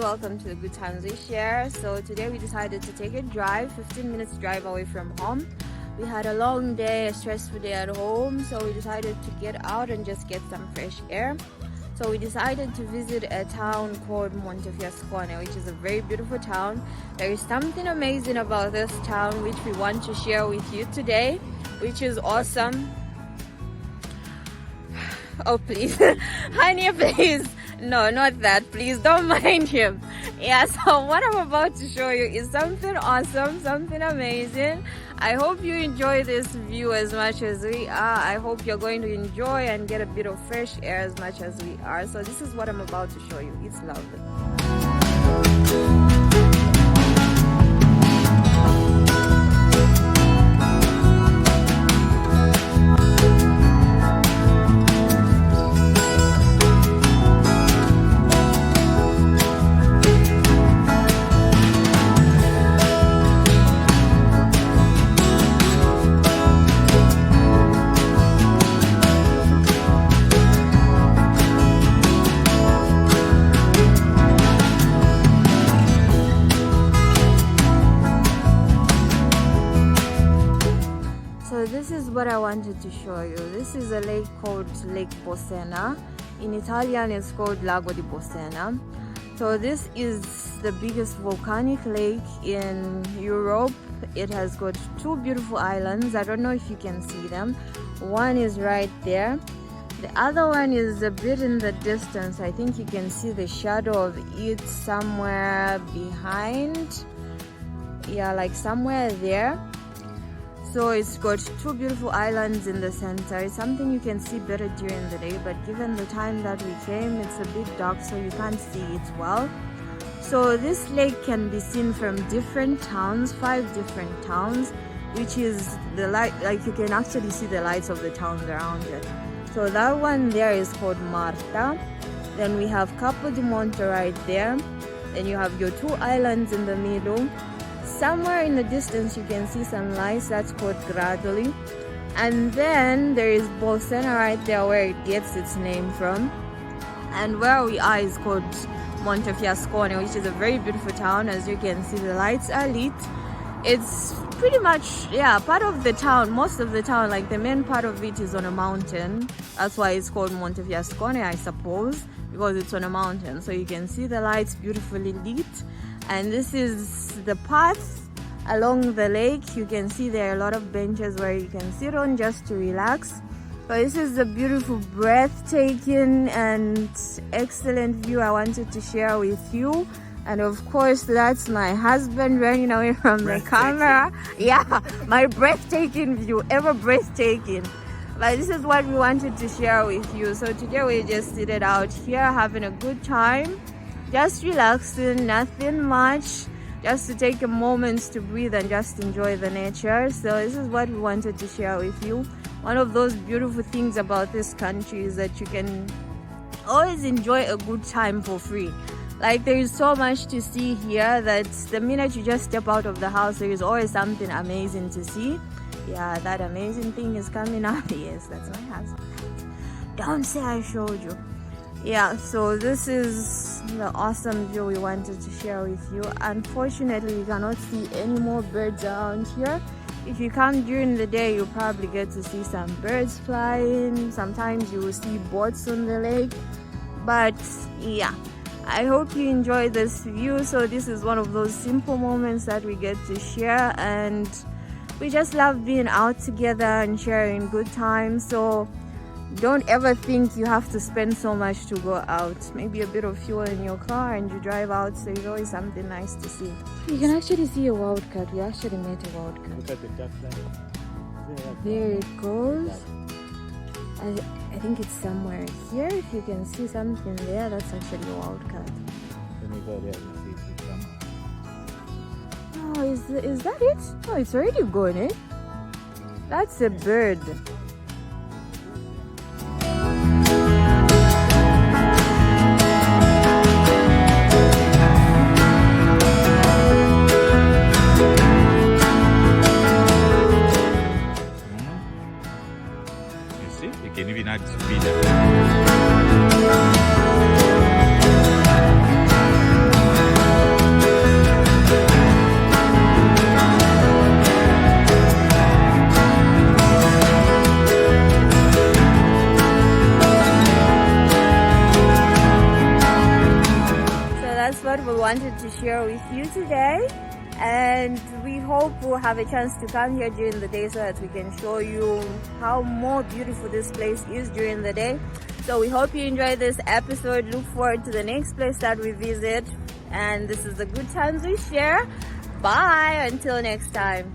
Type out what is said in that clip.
welcome to the Good Times We Share. So today we decided to take a drive, 15 minutes drive away from home. We had a long day, a stressful day at home, so we decided to get out and just get some fresh air. So we decided to visit a town called Montefiascone, which is a very beautiful town. There is something amazing about this town which we want to share with you today, which is awesome. Oh please, honey, please. No, not that. Please don't mind him. Yeah, so what I'm about to show you is something awesome, something amazing. I hope you enjoy this view as much as we are. I hope you're going to enjoy and get a bit of fresh air as much as we are. So this is what I'm about to show you. It's lovely. So this is what I wanted to show you. This is a lake called Lake Bolsena. In Italian it's called Lago di Bolsena. So this is the biggest volcanic lake in Europe. It has got two beautiful islands. I don't know if you can see them. One is right there. The other one is a bit in the distance. I think you can see the shadow of it somewhere behind. Yeah, like somewhere there. So it's got two beautiful islands in the center. It's something you can see better during the day, but given the time that we came, it's a bit dark, so you can't see it well. So this lake can be seen from different towns, 5 different towns, which is the light, like you can actually see the lights of the towns around it. So that one there is called Marta. Then we have Capo di Monte right there. Then you have your 2 islands in the middle. Somewhere in the distance you can see some lights, that's called Gradoli. And then there is Bolsena right there where it gets its name from. And where we are is called Montefiascone, which is a very beautiful town. As you can see, the lights are lit. It's pretty much, yeah, part of the town, most of the town, like the main part of it is on a mountain. That's why it's called Montefiascone, I suppose, because it's on a mountain. So you can see the lights beautifully lit. And this is the path along the lake. You can see there are a lot of benches where you can sit on just to relax. But this is a beautiful, breathtaking and excellent view I wanted to share with you. And of course, that's my husband running away from the camera. Yeah, my breathtaking view, ever breathtaking. But this is what we wanted to share with you. So today we just seated out here having a good time. Just relaxing, nothing much, just to take a moment to breathe and just enjoy the nature. So this is what we wanted to share with you. One of those beautiful things about this country is that you can always enjoy a good time for free. Like, there is so much to see here that the minute you just step out of the house, there is always something amazing to see. Yeah, that amazing thing is coming up. Yes, that's my husband. Don't say I showed you. Yeah, so this is the awesome view we wanted to share with you. Unfortunately, we cannot see any more birds around here. If you come during the day, you'll probably get to see some birds flying. Sometimes you will see boats on the lake. But yeah, I hope you enjoy this view. So this is one of those simple moments that we get to share, and we just love being out together and sharing good times. So don't ever think you have to spend so much to go out. Maybe a bit of fuel in your car and you drive out, so it's always something nice to see. You can actually see a wildcat. We actually met a wildcat. Look at the duck line. There it goes. I think it's somewhere here. If you can see something there, that's actually a wildcat. Let me go there and see if Oh, is that it? Oh, it's already gone, eh? That's a bird. You can even add speed. wanted to share with you today, and we hope we'll have a chance to come here during the day so that we can show you how more beautiful this place is during the day. So we hope you enjoyed this episode. Look forward to the next place that we visit, and this is the good times we share. Bye until next time.